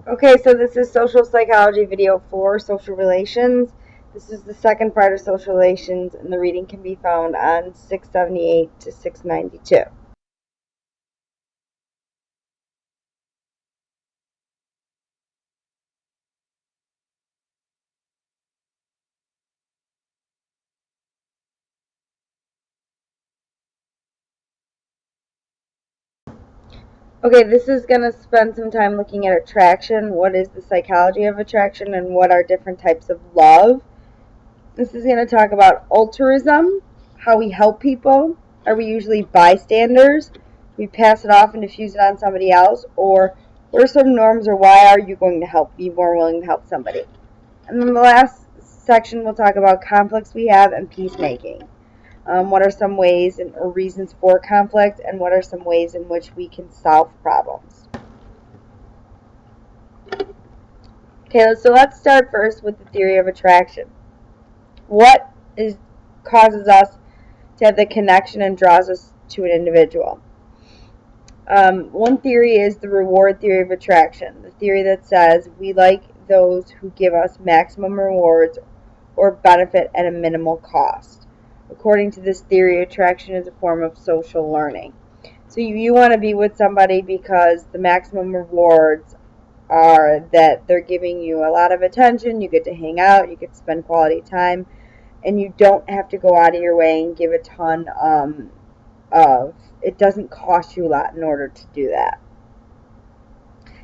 Okay, so this is social psychology video 4, social relations. This is the second part of social relations, and the reading can be found on 678 to 692. Okay, this is going to spend some time looking at attraction. What is the psychology of attraction, and what are different types of love? This is going to talk about altruism, how we help people. Are we usually bystanders? We pass it off and diffuse it on somebody else? Or what are some norms, or why are you going to be more willing to help somebody? And then the last section we'll talk about conflicts we have and peacemaking. What are some ways or reasons for conflict, and what are some ways in which we can solve problems? Okay, so let's start first with the theory of attraction. What causes us to have the connection and draws us to an individual? One theory is the reward theory of attraction, the theory that says we like those who give us maximum rewards or benefit at a minimal cost. According to this theory, attraction is a form of social learning. So you want to be with somebody because the maximum rewards are that they're giving you a lot of attention, you get to hang out, you get to spend quality time, and you don't have to go out of your way and give a ton of, it doesn't cost you a lot in order to do that.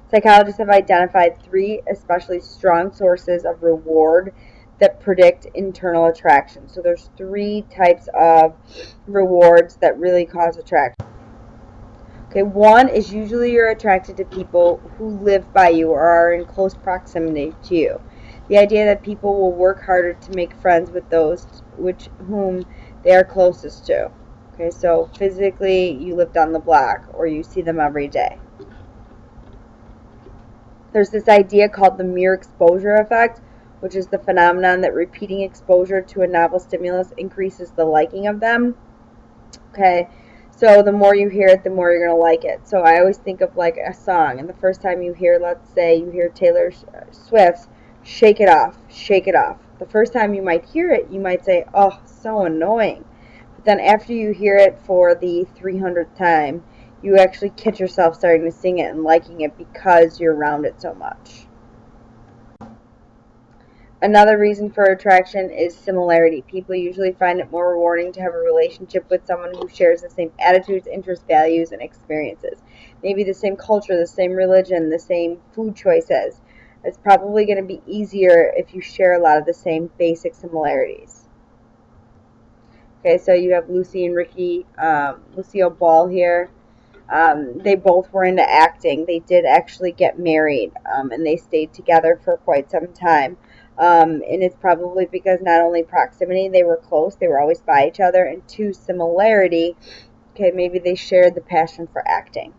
Psychologists have identified 3 especially strong sources of reward that predict internal attraction. So there's 3 types of rewards that really cause attraction. Okay, one is usually you're attracted to people who live by you or are in close proximity to you. The idea that people will work harder to make friends with those whom they are closest to. Okay, so physically you live down the block or you see them every day. There's this idea called the mere exposure effect, which is the phenomenon that repeating exposure to a novel stimulus increases the liking of them. Okay, so the more you hear it, the more you're going to like it. So I always think of like a song, and the first time you hear, let's say you hear Taylor Swift's Shake It Off, Shake It Off. The first time you might hear it, you might say, oh, so annoying. But then after you hear it for the 300th time, you actually catch yourself starting to sing it and liking it because you're around it so much. Another reason for attraction is similarity. People usually find it more rewarding to have a relationship with someone who shares the same attitudes, interests, values, and experiences. Maybe the same culture, the same religion, the same food choices. It's probably going to be easier if you share a lot of the same basic similarities. Okay, so you have Lucy and Ricky, Lucille Ball here. They both were into acting. They did actually get married, and they stayed together for quite some time. And it's probably because not only proximity, they were close, they were always by each other, and 2, similarity. Okay, maybe they shared the passion for acting.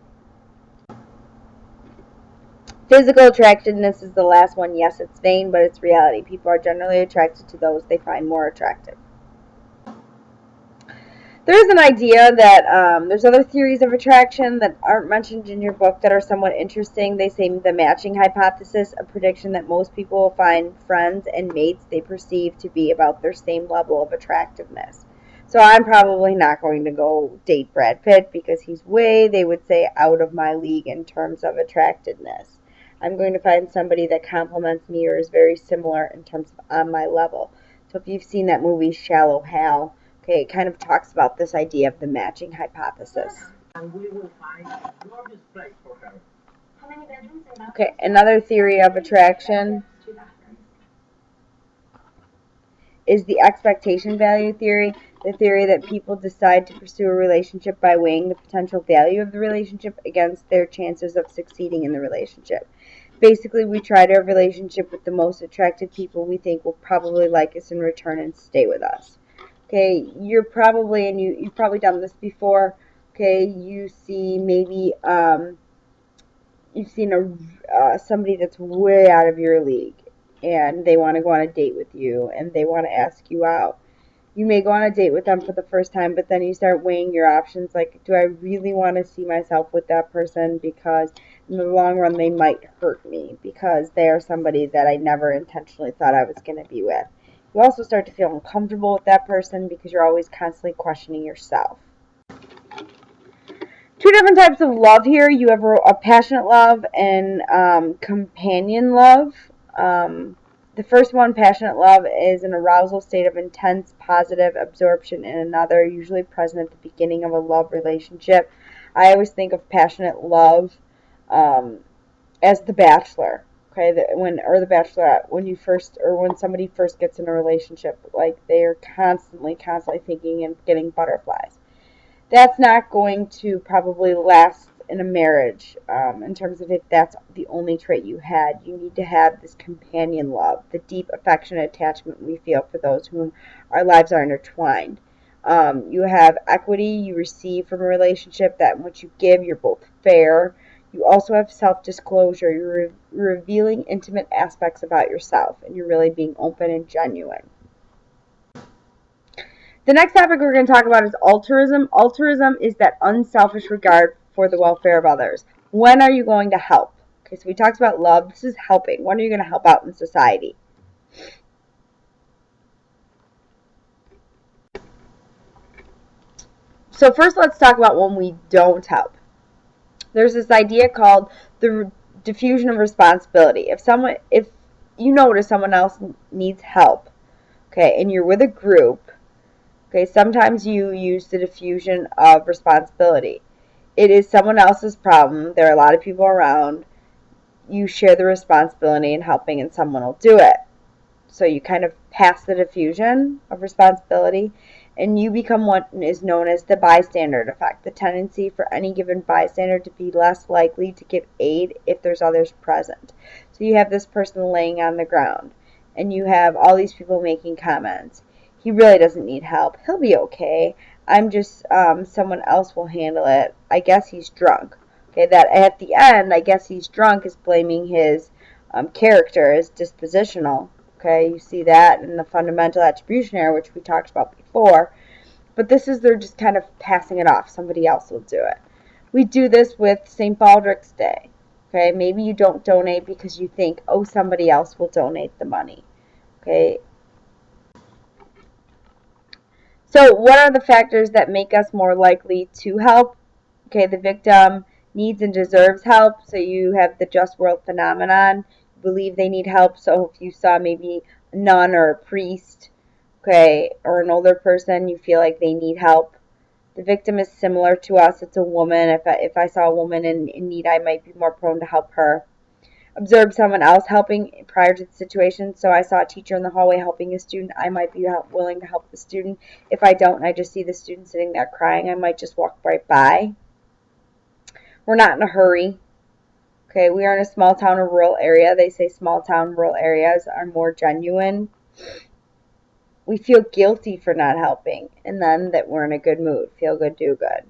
Physical attractiveness is the last one. Yes, it's vain, but it's reality. People are generally attracted to those they find more attractive. There's an idea that there's other theories of attraction that aren't mentioned in your book that are somewhat interesting. They say the matching hypothesis, a prediction that most people will find friends and mates they perceive to be about their same level of attractiveness. So I'm probably not going to go date Brad Pitt because he's way, they would say, out of my league in terms of attractiveness. I'm going to find somebody that complements me or is very similar in terms of on my level. So if you've seen that movie Shallow Hal, okay, it kind of talks about this idea of the matching hypothesis. Okay, another theory of attraction is the expectation value theory, the theory that people decide to pursue a relationship by weighing the potential value of the relationship against their chances of succeeding in the relationship. Basically, we try to have a relationship with the most attractive people we think will probably like us in return and stay with us. Okay, you've probably done this before. Okay, you see maybe you've seen somebody that's way out of your league, and they want to go on a date with you, and they want to ask you out. You may go on a date with them for the first time, but then you start weighing your options, like, do I really want to see myself with that person because in the long run they might hurt me because they are somebody that I never intentionally thought I was going to be with. You also start to feel uncomfortable with that person because you're always constantly questioning yourself. Two different types of love here. You have a passionate love and companion love. The first one, passionate love, is an arousal state of intense positive absorption in another, usually present at the beginning of a love relationship. I always think of passionate love as the Bachelor, okay, or the Bachelorette, when somebody first gets in a relationship, like they are constantly thinking and getting butterflies. That's not going to probably last in a marriage, in terms of if that's the only trait you had. You need to have this companion love, the deep affectionate attachment we feel for those whom our lives are intertwined. You have equity you receive from a relationship, that in what you give, you're both fair. You also have self-disclosure. You're revealing intimate aspects about yourself, and you're really being open and genuine. The next topic we're going to talk about is altruism. Altruism is that unselfish regard for the welfare of others. When are you going to help? Okay, so we talked about love. This is helping. When are you going to help out in society? So first let's talk about when we don't help. There's this idea called the diffusion of responsibility. If you notice someone else needs help, okay, and you're with a group, okay, sometimes you use the diffusion of responsibility. It is someone else's problem. There are a lot of people around. You share the responsibility in helping, and someone will do it. So you kind of pass the diffusion of responsibility, and you become what is known as the bystander effect, the tendency for any given bystander to be less likely to give aid if there's others present. So you have this person laying on the ground, and you have all these people making comments. He really doesn't need help. He'll be okay. I'm just, someone else will handle it. I guess he's drunk. Okay, that at the end, I guess he's drunk is blaming his character as dispositional. Okay, you see that in the fundamental attribution error, which we talked about before. But they're just kind of passing it off. Somebody else will do it. We do this with St. Baldrick's Day. Okay, maybe you don't donate because you think, oh, somebody else will donate the money. Okay. So what are the factors that make us more likely to help? Okay, the victim needs and deserves help. So you have the just world phenomenon. You believe they need help. So if you saw maybe a nun or a priest, okay, or an older person, you feel like they need help. The victim is similar to us. It's a woman. If I saw a woman in need, I might be more prone to help her. Observe someone else helping prior to the situation. So I saw a teacher in the hallway helping a student. I might be willing to help the student. If I don't and I just see the student sitting there crying, I might just walk right by. We're not in a hurry. Okay, we are in a small town or rural area. They say small town, rural areas are more genuine. We feel guilty for not helping, and then that we're in a good mood. Feel good, do good.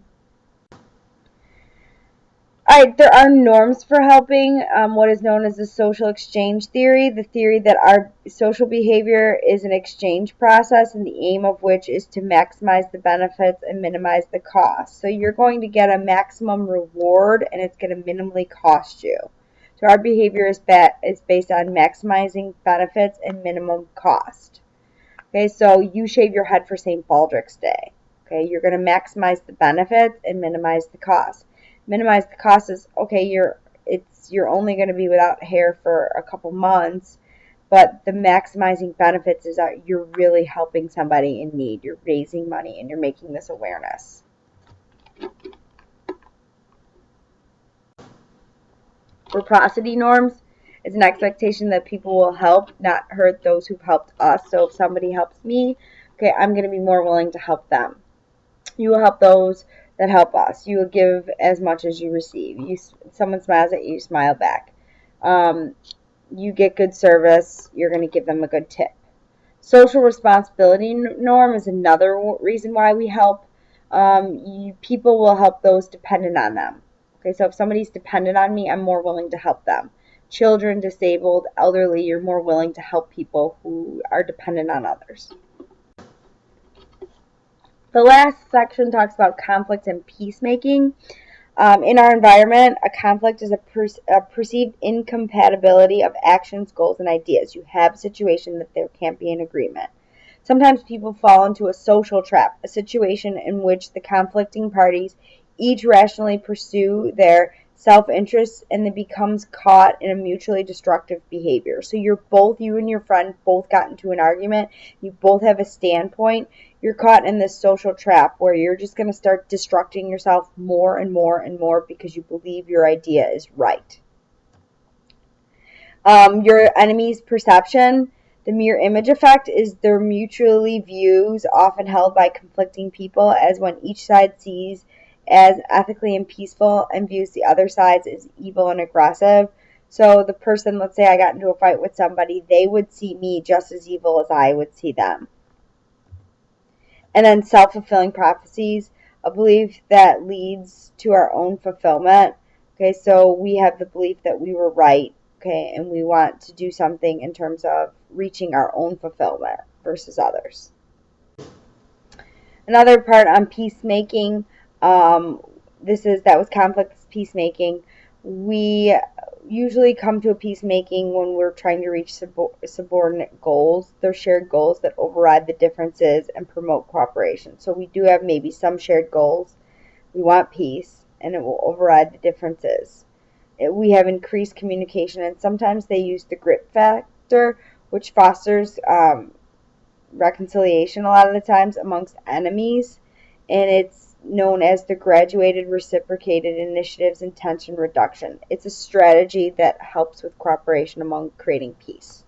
Alright, there are norms for helping, what is known as the social exchange theory, the theory that our social behavior is an exchange process and the aim of which is to maximize the benefits and minimize the cost. So you're going to get a maximum reward and it's going to minimally cost you. So our behavior is based on maximizing benefits and minimum cost. Okay, so you shave your head for St. Baldrick's Day. Okay, you're going to maximize the benefits and minimize the cost. Minimize the cost is, okay, you're only going to be without hair for a couple months, but the maximizing benefits is that you're really helping somebody in need. You're raising money and you're making this awareness. Reciprocity norms is an expectation that people will help, not hurt those who've helped us. So if somebody helps me, okay, I'm going to be more willing to help them. You will help those that help us. You will give as much as you receive. Someone smiles at you, you smile back. You get good service, you're going to give them a good tip. Social responsibility norm is another reason why we help. People will help those dependent on them. Okay, so if somebody's dependent on me, I'm more willing to help them. Children, disabled, elderly, you're more willing to help people who are dependent on others. The last section talks about conflict and peacemaking. In our environment, a conflict is a perceived incompatibility of actions, goals, and ideas. You have a situation that there can't be an agreement. Sometimes people fall into a social trap, a situation in which the conflicting parties each rationally pursue their self-interest and it becomes caught in a mutually destructive behavior. So you and your friend both got into an argument, you both have a standpoint, you're caught in this social trap where you're just going to start destructing yourself more and more and more because you believe your idea is right. Your enemy's perception, the mirror image effect, is their mutually views often held by conflicting people, as when each side sees as ethically and peaceful and views the other sides as evil and aggressive. So the person, let's say I got into a fight with somebody, they would see me just as evil as I would see them. And then self-fulfilling prophecies, a belief that leads to our own fulfillment. Okay, so we have the belief that we were right, okay, and we want to do something in terms of reaching our own fulfillment versus others. Another part on peacemaking, that was conflict is peacemaking. We usually come to a peacemaking when we're trying to reach subordinate goals. They're shared goals that override the differences and promote cooperation. So we do have maybe some shared goals. We want peace, and it will override the differences. We have increased communication, and sometimes they use the grit factor, which fosters reconciliation a lot of the times amongst enemies, and it's known as the graduated reciprocated initiatives and tension reduction. It's a strategy that helps with cooperation among creating peace.